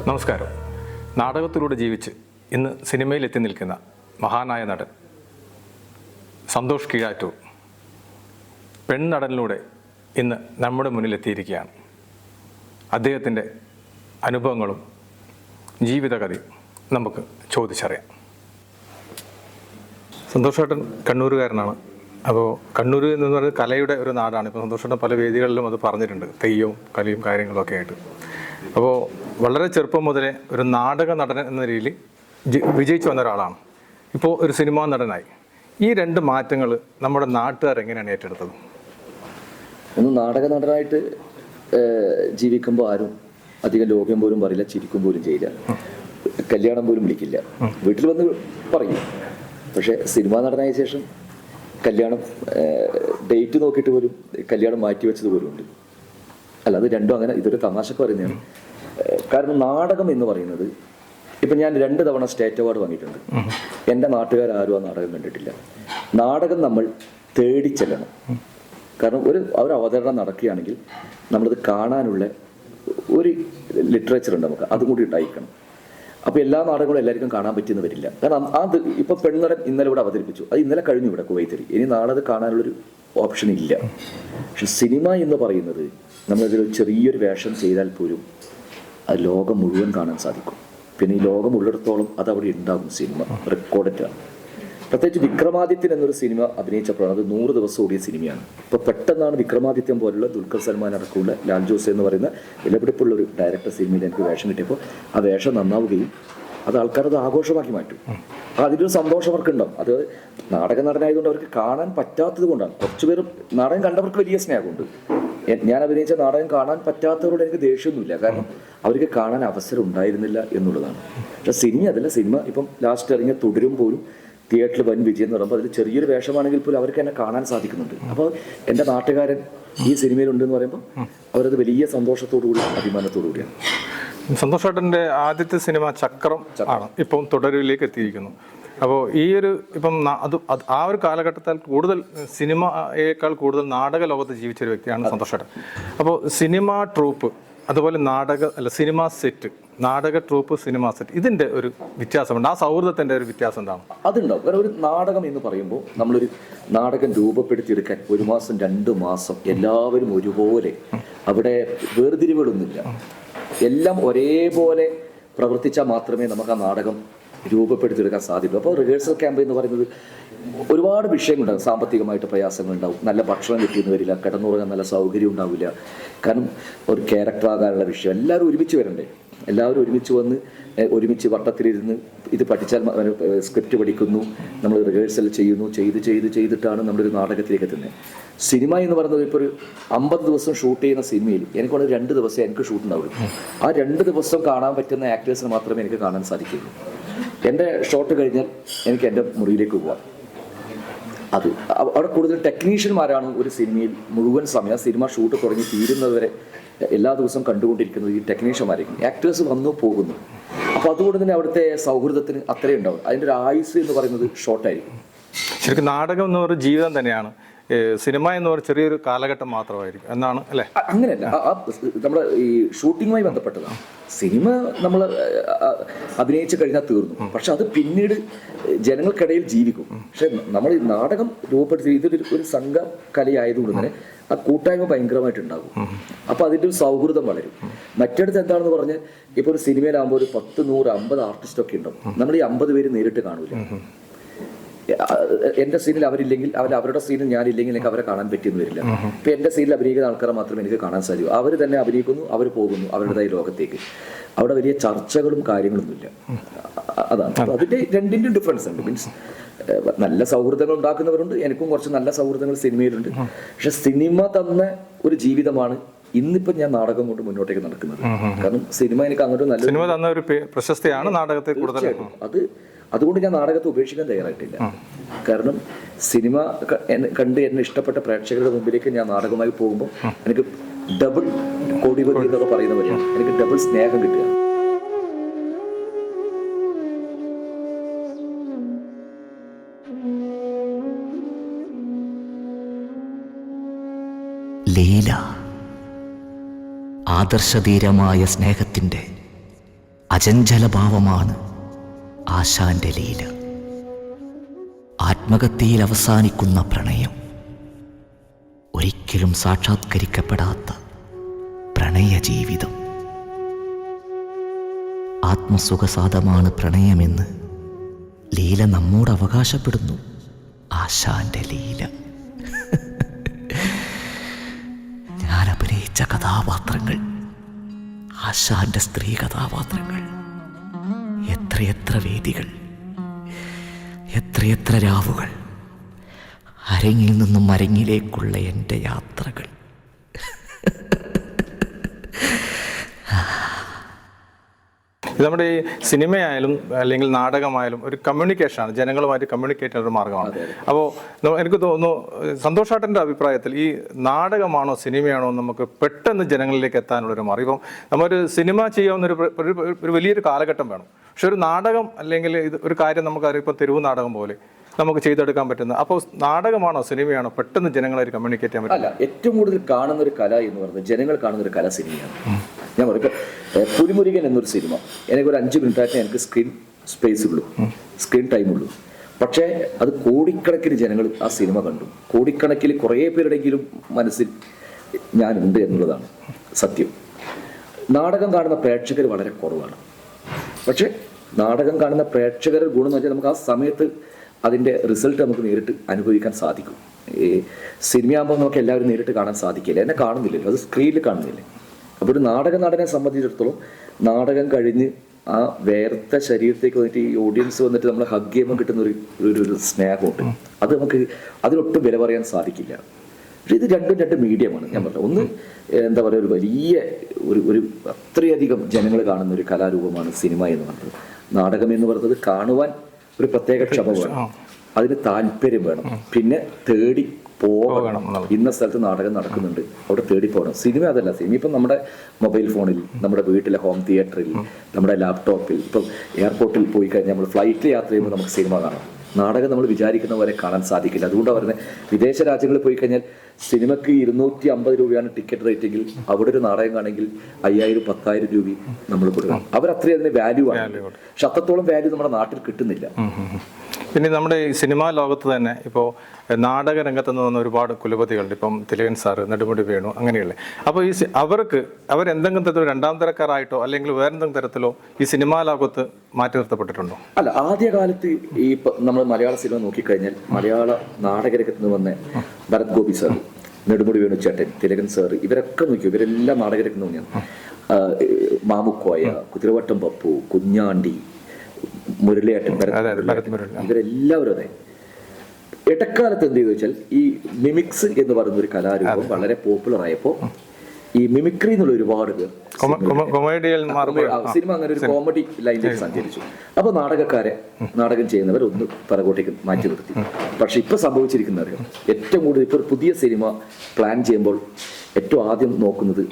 നമസ്കാരം. നാടകത്തിലൂടെ ജീവിച്ച് ഇന്ന് സിനിമയിൽ എത്തി നിൽക്കുന്ന മഹാനായ നടൻ സന്തോഷ് കീഴാറ്റൂർ പെൺനടനിലൂടെ ഇന്ന് നമ്മുടെ മുന്നിലെത്തിയിരിക്കുകയാണ്. അദ്ദേഹത്തിൻ്റെ അനുഭവങ്ങളും ജീവിതകഥയും നമുക്ക് ചോദിച്ചറിയാം. സന്തോഷേട്ടൻ കണ്ണൂരുകാരനാണ്. അപ്പോൾ കണ്ണൂർ എന്ന് പറയുന്നത് കലയുടെ ഒരു നാടാണ്. ഇപ്പോൾ സന്തോഷേട്ടൻ പല വേദികളിലും അത് പറഞ്ഞിട്ടുണ്ട്, തെയ്യവും കലയും കാര്യങ്ങളൊക്കെ ആയിട്ട്. അപ്പോൾ വളരെ ചെറുപ്പം മുതലേ ഒരു നാടക നടൻ എന്ന രീതിയിൽ വിജയിച്ചു വന്ന ഒരാളാണ്. ഇപ്പോൾ ഒരു സിനിമാ നടനായി. ഈ രണ്ട് മാറ്റങ്ങൾ നമ്മുടെ നാട്ടുകാർ എങ്ങനെയാണ് ഏറ്റെടുത്തത്? ഒന്ന്, നാടക നടനായിട്ട് ജീവിക്കുമ്പോൾ ആരും അധികം ലോകം പോലും പറയില്ല, ചിരിക്കും പോലും ചെയ്യില്ല, കല്യാണം പോലും വിളിക്കില്ല, വീട്ടിൽ വന്ന് പറയും. പക്ഷേ സിനിമാ നടനായ ശേഷം കല്യാണം ഡേറ്റ് നോക്കിയിട്ട് പോലും കല്യാണം മാറ്റി വെച്ചത് പോലും ഉണ്ട്. അല്ല, അത് രണ്ടും അങ്ങനെ, ഇതൊരു തമാശക്ക് പറയുന്നതാണ്. കാരണം നാടകം എന്ന് പറയുന്നത്, ഇപ്പം ഞാൻ 2 തവണ സ്റ്റേറ്റ് അവാർഡ് വാങ്ങിയിട്ടുണ്ട്. എൻ്റെ നാട്ടുകാരും ആ നാടകം കണ്ടിട്ടില്ല. നാടകം നമ്മൾ തേടി ചെല്ലണം. കാരണം ഒരു അവതരണം നടക്കുകയാണെങ്കിൽ നമ്മളത് കാണാനുള്ള ഒരു ലിറ്ററേച്ചർ ഉണ്ട്, നമുക്ക് അതും കൂടി ഉണ്ടായിരിക്കണം. അപ്പോൾ എല്ലാ നാടകങ്ങളും എല്ലാവർക്കും കാണാൻ പറ്റിയെന്ന് വരില്ല. കാരണം അത് ഇപ്പോൾ പെൺനടൻ ഇന്നലെ ഇവിടെ അവതരിപ്പിച്ചു, അത് ഇന്നലെ കഴിഞ്ഞു ഇവിടെ കുവൈത്തിൽ. ഇനി നാളെ അത് കാണാനുള്ളൊരു ഓപ്ഷൻ ഇല്ല. പക്ഷെ സിനിമ എന്ന് പറയുന്നത് നമ്മളതിൽ ചെറിയൊരു വേഷം ചെയ്താൽ പോലും അത് ലോകം മുഴുവൻ കാണാൻ സാധിക്കും. പിന്നെ ഈ ലോകം ഉള്ളിടത്തോളം അത് അവിടെ ഉണ്ടാകും. സിനിമ റെക്കോർഡറ്റാണ്. പ്രത്യേകിച്ച് വിക്രമാദിത്യൻ എന്നൊരു സിനിമ അഭിനയിച്ചപ്പോഴാണ്, അത് 100 ദിവസം ഓടിയ സിനിമയാണ്. ഇപ്പോൾ പെട്ടെന്നാണ് വിക്രമാദിത്യൻ പോലുള്ള ദുൽഖർ സൽമാൻ അടക്കമുള്ള ലാൽ ജോസ് എന്ന് പറയുന്ന വിലപിടിപ്പുള്ളൊരു ഡയറക്ടർ സിനിമയിൽ എനിക്ക് വേഷം കിട്ടിയപ്പോൾ ആ വേഷം നന്നാവുകയും അത് ആൾക്കാരത് ആഘോഷമാക്കി മാറ്റും. അതിലൊരു സന്തോഷം അവർക്കുണ്ടാവും. അത് നാടക നടനായതുകൊണ്ട് അവർക്ക് കാണാൻ പറ്റാത്തത് കൊണ്ടാണ്. കുറച്ചുപേർ നാടകം കണ്ടവർക്ക് വലിയ സ്നേഹമുണ്ട്. ഞാൻ അഭിനയിച്ച നാടകം കാണാൻ പറ്റാത്തവരോട് എനിക്ക് ദേഷ്യമൊന്നുമില്ല. കാരണം അവർക്ക് കാണാൻ അവസരം ഉണ്ടായിരുന്നില്ല എന്നുള്ളതാണ്. പക്ഷെ സിനിമ അതല്ല. സിനിമ ഇപ്പം ലാസ്റ്റ് ഇറങ്ങിയ തുടരും പോലും തിയേറ്ററിൽ വൻ വിജയം എന്ന് പറയുമ്പോൾ അതിൽ ചെറിയൊരു വേഷമാണെങ്കിൽ പോലും അവർക്ക് എന്നെ കാണാൻ സാധിക്കുന്നുണ്ട്. അപ്പോൾ എൻ്റെ നാട്ടുകാരൻ ഈ സിനിമയിലുണ്ടെന്ന് പറയുമ്പോൾ അവരത് വലിയ സന്തോഷത്തോടു കൂടി അഭിമാനത്തോടു കൂടിയാണ്. സന്തോഷേട്ടൻ്റെ ആദ്യത്തെ സിനിമ ചക്രം ആണ് ഇപ്പം തുടരിലേക്ക് എത്തിയിരിക്കുന്നു. അപ്പോൾ ഈ ഒരു ഇപ്പം ആ ഒരു കാലഘട്ടത്തിൽ കൂടുതൽ സിനിമയേക്കാൾ കൂടുതൽ നാടക ലോകത്ത് ജീവിച്ചൊരു വ്യക്തിയാണ് സന്തോഷേട്ടൻ. അപ്പോൾ സിനിമ ട്രൂപ്പ്, അതുപോലെ സിനിമ സെറ്റ്, നാടക ട്രൂപ്പ്, സിനിമ സെറ്റ്, ഇതിൻ്റെ ഒരു വ്യത്യാസമുണ്ട്. ആ സൗഹൃദത്തിൻ്റെ ഒരു വ്യത്യാസം എന്താണ്? അതുണ്ടാവും. കാരണം ഒരു നാടകം എന്ന് പറയുമ്പോൾ നമ്മളൊരു നാടകം രൂപപ്പെടുത്തിയെടുക്കാൻ 1 മാസം 2 മാസം എല്ലാവരും ഒരുപോലെ, അവിടെ വേർതിരിവുകളൊന്നുമില്ല, എല്ലാം ഒരേപോലെ പ്രവർത്തിച്ചാൽ മാത്രമേ നമുക്ക് ആ നാടകം രൂപപ്പെടുത്തിയെടുക്കാൻ സാധിക്കൂ. അപ്പോൾ റിഹേഴ്സൽ ക്യാമ്പ് എന്ന് പറയുന്നത് ഒരുപാട് വിഷയങ്ങളുണ്ടാകും. സാമ്പത്തികമായിട്ട് പ്രയാസങ്ങളുണ്ടാവും, നല്ല ഭക്ഷണം കിട്ടിയെന്ന് വരില്ല, കിടന്നുറങ്ങാൻ നല്ല സൗകര്യം ഉണ്ടാവില്ല. കാരണം ഒരു ക്യാരക്ടറാകാനുള്ള വിഷയം എല്ലാവരും ഒരുമിച്ച് വരണ്ടേ. എല്ലാവരും ഒരുമിച്ച് വന്ന് ഒരുമിച്ച് വട്ടത്തിലിരുന്ന് ഇത് പഠിച്ചാൽ സ്ക്രിപ്റ്റ് പഠിക്കുന്നു, നമ്മൾ റിഹേഴ്സൽ ചെയ്യുന്നു, ചെയ്തിട്ടാണ് നമ്മളൊരു നാടകത്തിലേക്ക് എത്തുന്നത്. സിനിമ എന്ന് പറയുന്നത് ഇപ്പോൾ ഒരു 50 ദിവസം ഷൂട്ട് ചെയ്യുന്ന സിനിമയിൽ എനിക്ക് 2 ദിവസം എനിക്ക് ഷൂട്ട് ഉണ്ടാവുള്ളൂ. ആ 2 ദിവസം കാണാൻ പറ്റുന്ന ആക്ടേഴ്സിന് മാത്രമേ എനിക്ക് കാണാൻ സാധിക്കുള്ളൂ. എൻ്റെ ഷോട്ട് കഴിഞ്ഞാൽ എനിക്ക് എൻ്റെ മുറിയിലേക്ക് പോകാം. അത് അവിടെ കൂടുതൽ ടെക്നീഷ്യന്മാരാണ് ഒരു സിനിമയിൽ മുഴുവൻ സമയം സിനിമ ഷൂട്ട് തുടങ്ങി തീരുന്നതുവരെ എല്ലാ ദിവസവും കണ്ടുകൊണ്ടിരിക്കുന്നത് ഈ ടെക്നീഷ്യന്മാരായിരിക്കും. ആക്ടേഴ്സ് വന്നു പോകുന്നു. അപ്പോൾ അതുകൊണ്ട് തന്നെ അവിടുത്തെ സൗഹൃദത്തിന് അത്രയും ഉണ്ടാവും. അതിൻ്റെ ഒരു ആയുസ് എന്ന് പറയുന്നത് ഷോർട്ടായിരിക്കും. ശരിക്കും നാടകം എന്ന് പറയുന്ന ജീവിതം തന്നെയാണ്. സിനിമ എന്ന് പറയുന്ന ചെറിയൊരു കാലഘട്ടം മാത്രമായിരിക്കും എന്നാണ് അല്ലേ? അങ്ങനെയല്ല, നമ്മുടെ ഈ ഷൂട്ടിങ്ങുമായി ബന്ധപ്പെട്ടതാണ്. സിനിമ നമ്മൾ അഭിനയിച്ച് കഴിഞ്ഞാൽ തീർന്നു. പക്ഷെ അത് പിന്നീട് ജനങ്ങൾക്കിടയിൽ ജീവിക്കും. പക്ഷെ നമ്മൾ ഈ നാടകം രൂപപ്പെടുത്തി ഇതൊരു സംഘ കലയായതുകൊണ്ട് തന്നെ ആ കൂട്ടായ്മ ഭയങ്കരമായിട്ടുണ്ടാകും. അപ്പോൾ അതിൻ്റെ ഒരു സൗഹൃദം വളരും. മറ്റിടത്ത് എന്താണെന്ന് പറഞ്ഞാൽ ഇപ്പോൾ ഒരു സിനിമയിലാകുമ്പോൾ ഒരു 10, 100, 50 ആർട്ടിസ്റ്റൊക്കെ ഉണ്ടാവും. നമ്മൾ ഈ 50 പേര് നേരിട്ട് കാണൂല. എൻ്റെ സീനിൽ അവരില്ലെങ്കിൽ അവരുടെ സീനിൽ ഞാനില്ലെങ്കിൽ എനിക്ക് അവരെ കാണാൻ പറ്റിയെന്ന് വരില്ല. ഇപ്പം എൻ്റെ സീനിൽ അഭിനയിക്കുന്ന ആൾക്കാരെ മാത്രമേ എനിക്ക് കാണാൻ സാധിക്കൂ. അവർ തന്നെ അഭിനയിക്കുന്നു, അവർ പോകുന്നു അവരുടേതായ ലോകത്തേക്ക്. അവിടെ വലിയ ചർച്ചകളും കാര്യങ്ങളൊന്നുമില്ല. അതാണ് അതിൻ്റെ രണ്ടിൻ്റെയും ഡിഫറൻസ് ഉണ്ട്. മീൻസ് നല്ല സൗഹൃദങ്ങൾ ഉണ്ടാക്കുന്നവരുണ്ട്, എനിക്കും കുറച്ച് നല്ല സൗഹൃദങ്ങൾ സിനിമയിലുണ്ട്. പക്ഷെ സിനിമ തന്ന ഒരു ജീവിതമാണ് ഇന്നിപ്പം ഞാൻ നാടകം കൊണ്ട് മുന്നോട്ടേക്ക് നടക്കുന്നത്. കാരണം സിനിമ എനിക്ക് അങ്ങോട്ട് നല്ല സിനിമ തന്ന ഒരു പ്രശസ്തിയാണ് നാടകത്തെ കൂടുതൽ. അതുകൊണ്ട് ഞാൻ നാടകത്തെ ഉപേക്ഷിക്കാൻ തയ്യാറായിട്ടില്ല. കാരണം സിനിമ കണ്ട് എന്നെ ഇഷ്ടപ്പെട്ട പ്രേക്ഷകരുടെ മുമ്പിലേക്ക് ഞാൻ നാടകമായി പോകുമ്പോൾ എനിക്ക് ഡബിൾ കോടിപതി എന്നൊക്കെ പറയുന്ന വരെയാണ് എനിക്ക് ഡബിൾ സ്നേഹം കിട്ടുക. ലീല, ആദർശധീരമായ സ്നേഹത്തിൻ്റെ അചഞ്ചലഭാവമാണ് ആശാന്റെ ലീല. ആത്മഹത്യയിൽ അവസാനിക്കുന്ന പ്രണയം, ഒരിക്കലും സാക്ഷാത്കരിക്കപ്പെടാത്ത പ്രണയ ജീവിതം. ആത്മസുഖസാധമാണ് പ്രണയമെന്ന് ലീല നമ്മോട് അവകാശപ്പെടുന്നു. ആശാന്റെ ലീല. ഞാൻ അഭിനയിച്ച കഥാപാത്രങ്ങൾ, ആശാന്റെ സ്ത്രീ കഥാപാത്രങ്ങൾ, എത്രയെത്ര വേദികൾ, എത്രയെത്ര രാവുകൾ, അരങ്ങിൽ നിന്നും അരങ്ങിലേക്കുള്ള എൻ്റെ യാത്രകൾ. ഇത് നമ്മുടെ ഈ സിനിമയായാലും അല്ലെങ്കിൽ നാടകമായാലും ഒരു കമ്മ്യൂണിക്കേഷനാണ്, ജനങ്ങളുമായിട്ട് കമ്മ്യൂണിക്കേറ്റ് ചെയ്യുന്ന ഒരു മാർഗ്ഗമാണ്. അപ്പോൾ എനിക്ക് തോന്നുന്നു സന്തോഷേട്ടൻ്റെ അഭിപ്രായത്തിൽ ഈ നാടകമാണോ സിനിമയാണോ നമുക്ക് പെട്ടെന്ന് ജനങ്ങളിലേക്ക് എത്താനുള്ളൊരു മാർഗ്ഗം. ഇപ്പം നമ്മൊരു സിനിമ ചെയ്യാവുന്ന ഒരു വലിയൊരു കാലഘട്ടം വേണം. പക്ഷെ ഒരു നാടകം അല്ലെങ്കിൽ ഇത് ഒരു കാര്യം നമുക്കറിയാം, ഇപ്പോൾ തെരുവ് നാടകം പോലെ നമുക്ക് ചെയ്തെടുക്കാൻ പറ്റുന്ന. അപ്പോൾ നാടകമാണോ സിനിമയാണോ പെട്ടെന്ന് ജനങ്ങളായിട്ട് കമ്മ്യൂണിക്കേറ്റ് ചെയ്യാൻ പറ്റും? അല്ല, ഏറ്റവും കൂടുതൽ കാണുന്ന ഒരു കല എന്ന് പറയുന്നത് ജനങ്ങൾ കാണുന്ന ഒരു കല സിനിമയാണ്. ഞാൻ പറയും, ഇപ്പോൾ പുലിമുരുകൻ എന്നൊരു സിനിമ എനിക്കൊരു 5 മിനിറ്റായിട്ട് എനിക്ക് സ്ക്രീൻ സ്പേസ് ഉള്ളൂ, സ്ക്രീൻ ടൈം ഉള്ളൂ. പക്ഷേ അത് കോടിക്കണക്കിന് ജനങ്ങൾ ആ സിനിമ കണ്ടു. കോടിക്കണക്കിന് കുറേ പേരുടെങ്കിലും മനസ്സിൽ ഞാനുണ്ട് എന്നുള്ളതാണ് സത്യം. നാടകം കാണുന്ന പ്രേക്ഷകർ വളരെ കുറവാണ്. പക്ഷേ നാടകം കാണുന്ന പ്രേക്ഷകരുടെ ഗുണം എന്ന് വെച്ചാൽ നമുക്ക് ആ സമയത്ത് അതിൻ്റെ റിസൾട്ട് നമുക്ക് നേരിട്ട് അനുഭവിക്കാൻ സാധിക്കും. ഈ സിനിമയാകുമ്പോൾ നമുക്ക് എല്ലാവരും നേരിട്ട് കാണാൻ സാധിക്കില്ല, എന്നെ കാണുന്നില്ലല്ലോ, അത് സ്ക്രീനിൽ കാണുന്നില്ലേ. അപ്പോൾ ഒരു നാടക നടനെ സംബന്ധിച്ചിടത്തോളം നാടകം കഴിഞ്ഞ് ആ വേർത്ത ശരീരത്തേക്ക് വന്നിട്ട് ഈ ഓഡിയൻസ് വന്നിട്ട് നമ്മളെ ഹഗ് ചെയ്യുമ്പോൾ കിട്ടുന്ന ഒരു സ്നേഹമുണ്ട്. അത് നമുക്ക് അതിനൊട്ടും വില പറയാൻ സാധിക്കില്ല. പക്ഷെ ഇത് രണ്ട് മീഡിയമാണ്. ഞാൻ പറഞ്ഞത് ഒന്ന് എന്താ പറയുക, ഒരു വലിയ ഒരു അത്രയധികം ജനങ്ങൾ കാണുന്ന ഒരു കലാരൂപമാണ് സിനിമ എന്ന് പറയുന്നത്. നാടകം എന്ന് പറയുന്നത് കാണുവാൻ ഒരു പ്രത്യേക ക്ഷമ വേണം, അതിന് താല്പര്യം വേണം, പിന്നെ തേടി പോകണം. ഇന്ന സ്ഥലത്ത് നാടകം നടക്കുന്നുണ്ട്, അവിടെ തേടി പോകണം. സിനിമ അതല്ല. സിനിമ ഇപ്പം നമ്മുടെ മൊബൈൽ ഫോണിൽ, നമ്മുടെ വീട്ടിലെ ഹോം തിയേറ്ററിൽ, നമ്മുടെ ലാപ്ടോപ്പിൽ, ഇപ്പം എയർപോർട്ടിൽ പോയി കഴിഞ്ഞാൽ നമ്മൾ ഫ്ലൈറ്റിൽ യാത്ര ചെയ്യുമ്പോൾ നമുക്ക് സിനിമ കാണാം. നാടകം നമ്മൾ വിചാരിക്കുന്ന പോലെ കാണാൻ സാധിക്കില്ല. അതുകൊണ്ടാണ് പറയുന്നത്, വിദേശ രാജ്യങ്ങളിൽ പോയി കഴിഞ്ഞാൽ സിനിമയ്ക്ക് 250 രൂപയാണ് ടിക്കറ്റ് റേറ്റെങ്കിൽ അവിടെ ഒരു നാടകം കാണെങ്കിൽ 5000-10,000 രൂപ നമ്മൾ കൊടുക്കണം. അവരത്രയും അതിന് വാല്യൂ ആണ്. പക്ഷെ അത്രത്തോളം വാല്യൂ നമ്മുടെ നാട്ടിൽ കിട്ടുന്നില്ല. പിന്നെ നമ്മുടെ ഈ സിനിമാ ലോകത്ത് തന്നെ ഇപ്പോൾ നാടക രംഗത്ത് നിന്ന് വന്ന ഒരുപാട് കുലപതികളുണ്ട്. ഇപ്പം തിലകൻ സാറ്, നെടുമുടി വേണു, അങ്ങനെയുള്ള. അപ്പോൾ ഈ അവരെന്തെങ്കിലും തരത്തിലോ രണ്ടാം തരക്കാരായിട്ടോ അല്ലെങ്കിൽ വേറെന്തെങ്കിലും തരത്തിലോ ഈ സിനിമാ ലോകത്ത് മാറ്റി നിർത്തപ്പെട്ടിട്ടുണ്ടോ? അല്ല, ആദ്യകാലത്ത് ഈ നമ്മൾ മലയാള സിനിമ നോക്കിക്കഴിഞ്ഞാൽ മലയാള നാടകരംഗത്ത് നിന്ന് വന്ന ഭരത് ഗോപി സാർ, നെടുമുടി വേണു ചേട്ടൻ, തിലകൻ സാറ്, ഇവരൊക്കെ നോക്കി, ഇവരെല്ലാം നാടകരംഗത്ത് തന്നെയാണ്. മാമുക്കോയ, കുതിരവട്ടം പപ്പു, കുഞ്ഞാണ്ടി, മുരളിയേട്ടൻ, ഇവരെല്ലാവരും അതെ. ഇടക്കാലത്ത് എന്ത് ചെയ്തു വെച്ചാൽ ഈ മിമിക്സ് എന്ന് പറയുന്ന ഒരു കലാരൂപം വളരെ പോപ്പുലർ ആയപ്പോൾ ഈ മിമിക്രി എന്നുള്ള ഒരുപാട് പേർ സിനിമ അങ്ങനെ ഒരു കോമഡി ലൈനിലേക്ക് സഞ്ചരിച്ചു. അപ്പൊ നാടകം ചെയ്യുന്നവർ ഒന്ന് പിറകോട്ടേക്ക് മാറ്റി നിർത്തി. പക്ഷെ ഇപ്പൊ സംഭവിച്ചിരിക്കുന്നത് ഏറ്റവും കൂടുതൽ ഇപ്പൊ ഒരു പുതിയ സിനിമ പ്ലാൻ ചെയ്യുമ്പോൾ ഏറ്റവും ആദ്യം നോക്കുന്നത്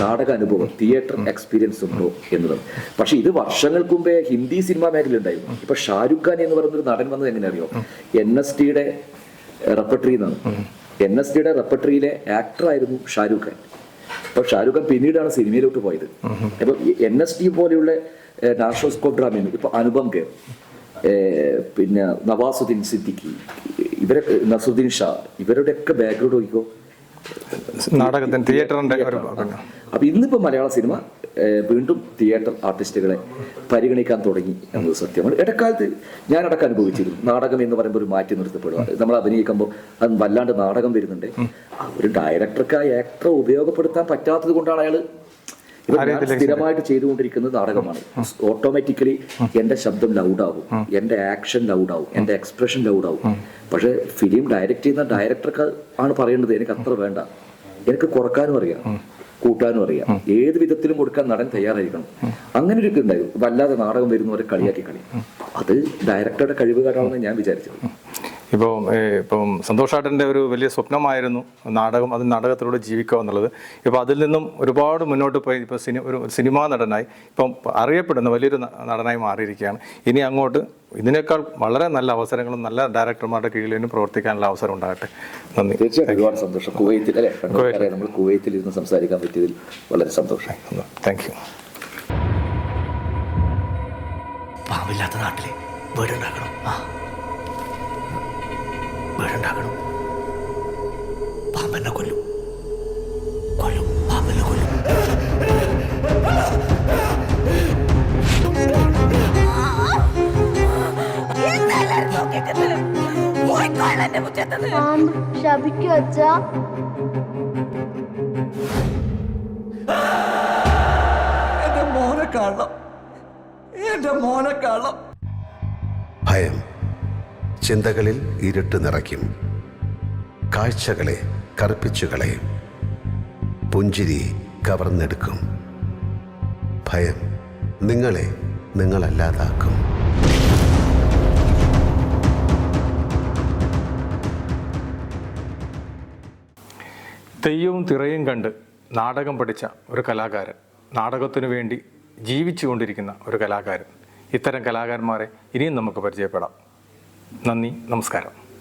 നാടക അനുഭവം, തിയേറ്റർ എക്സ്പീരിയൻസ് ഉണ്ടോ എന്നതാണ്. പക്ഷെ ഇത് വർഷങ്ങൾക്ക് മുമ്പേ ഹിന്ദി സിനിമ മേഖലയിലുണ്ടായിരുന്നു. ഇപ്പൊ ഷാരൂഖ് ഖാൻ എന്ന് പറയുന്നൊരു നടൻ വന്നത് എങ്ങനെ അറിയോ? NSTയുടെ റെപ്പർട്ടറി എന്നാണ്. NSTയുടെ റെപ്പർട്ടറിയിലെ ആക്ടർ ആയിരുന്നു ഷാരൂഖ് ഖാൻ. അപ്പൊ ഷാരൂഖ് ഖാൻ പിന്നീടാണ് സിനിമയിലോട്ട് പോയത്. അപ്പൊ NST പോലെയുള്ള നാഷണൽ സ്കോപ്പ് ഡ്രാമയിൽ ഇപ്പൊ അനുപം ഖേർ, പിന്നെ നവാസുദ്ദീൻ സിദ്ദിഖി, നസുദ്ദീൻ ഷാ, ഇവരുടെയൊക്കെ ബാക്ക്ഗ്രൗണ്ട് നോക്കിക്കോ നാടകത്തിന്, തിയേറ്ററിന്റെ. അപ്പൊ ഇന്നിപ്പോ മലയാള സിനിമ വീണ്ടും തിയേറ്റർ ആർട്ടിസ്റ്റുകളെ പരിഗണിക്കാൻ തുടങ്ങി എന്നത് സത്യമാണ്. ഇടക്കാലത്ത് ഞാനടക്കം അനുഭവിച്ചിരുന്നു. നാടകം എന്ന് പറയുമ്പോൾ ഒരു മാറ്റി നിർത്തപ്പെടുക. നമ്മൾ അഭിനയിക്കുമ്പോൾ അത് വല്ലാണ്ട് നാടകം വരുന്നുണ്ട്. ഒരു ഡയറക്ടർക്ക് ആ ആക്ടറെ ഉപയോഗപ്പെടുത്താൻ പറ്റാത്തത് കൊണ്ടാണ് അയാൾ സ്ഥിരമായിട്ട് ചെയ്തുകൊണ്ടിരിക്കുന്നത് നാടകമാണ്. ഓട്ടോമാറ്റിക്കലി എന്റെ ശബ്ദം ലൗഡാവും, എന്റെ ആക്ഷൻ ലൗഡാവും, എന്റെ എക്സ്പ്രഷൻ ലൗഡാവും. പക്ഷെ ഫിലിം ഡയറക്റ്റ് ചെയ്യുന്ന ഡയറക്ടർക്ക് ആണ് പറയേണ്ടത് എനിക്ക് അത്ര വേണ്ട, എനിക്ക് കുറക്കാനും അറിയാം, കൂട്ടാനും അറിയാം, ഏത് വിധത്തിലും കൊടുക്കാൻ നടൻ തയ്യാറായിരിക്കണം. അങ്ങനെ ഒരു ഉണ്ടായി. വല്ലാതെ നാടകം വരുന്നവരെ കളിയാക്കി കളി. അത് ഡയറക്ടറുടെ കഴിവുകാരാണെന്ന് ഞാൻ വിചാരിച്ചത്. ഇപ്പം സന്തോഷേട്ടൻ്റെ ഒരു വലിയ സ്വപ്നമായിരുന്നു നാടകം, അത് നാടകത്തിലൂടെ ജീവിക്കുക എന്നുള്ളത്. ഇപ്പോൾ അതിൽ നിന്നും ഒരുപാട് മുന്നോട്ട് പോയി ഇപ്പോൾ ഒരു സിനിമാ നടനായി ഇപ്പം അറിയപ്പെടുന്ന വലിയൊരു നടനായി മാറിയിരിക്കുകയാണ്. ഇനി അങ്ങോട്ട് ഇതിനേക്കാൾ വളരെ നല്ല അവസരങ്ങളും നല്ല ഡയറക്ടർമാരുടെ കീഴിൽ നിന്ന് പ്രവർത്തിക്കാനുള്ള അവസരം ഉണ്ടാകട്ടെ. നന്ദി. തീർച്ചയായിട്ടും ഒരുപാട് സന്തോഷം. നമ്മൾ കുവൈത്തിൽ ഇരുന്ന് സംസാരിക്കാൻ പറ്റിയതിൽ വളരെ സന്തോഷം. Thank you. പാമ്പില്ലാത്ത നാട്ടില് വീടുണ്ടാക്കണം. വീടുണ്ടാക്കണം. പാമ്പെന്നെ കൊല്ലും. പാമ്പെന്നെ കൊല്ലും. പാമ്പ് ശപിക്കു അച്ഛാ. ഭയം ചിന്തകളിൽ ഇരുട്ട് നിറയ്ക്കും, കാഴ്ചകളെ കറുപ്പിച്ചു കളയും, പുഞ്ചിരി കവർന്നെടുക്കും. ഭയം നിങ്ങളെ നിങ്ങളല്ലാതാക്കും. തെയ്യവും തിറയും കണ്ട് നാടകം പഠിച്ച ഒരു കലാകാരൻ, നാടകത്തിനു വേണ്ടി ജീവിച്ചു കൊണ്ടിരിക്കുന്ന ഒരു കലാകാരൻ, ഇത്തരം കലാകാരന്മാരെ ഇനിയും നമുക്ക് പരിചയപ്പെടാം. നന്ദി, നമസ്കാരം.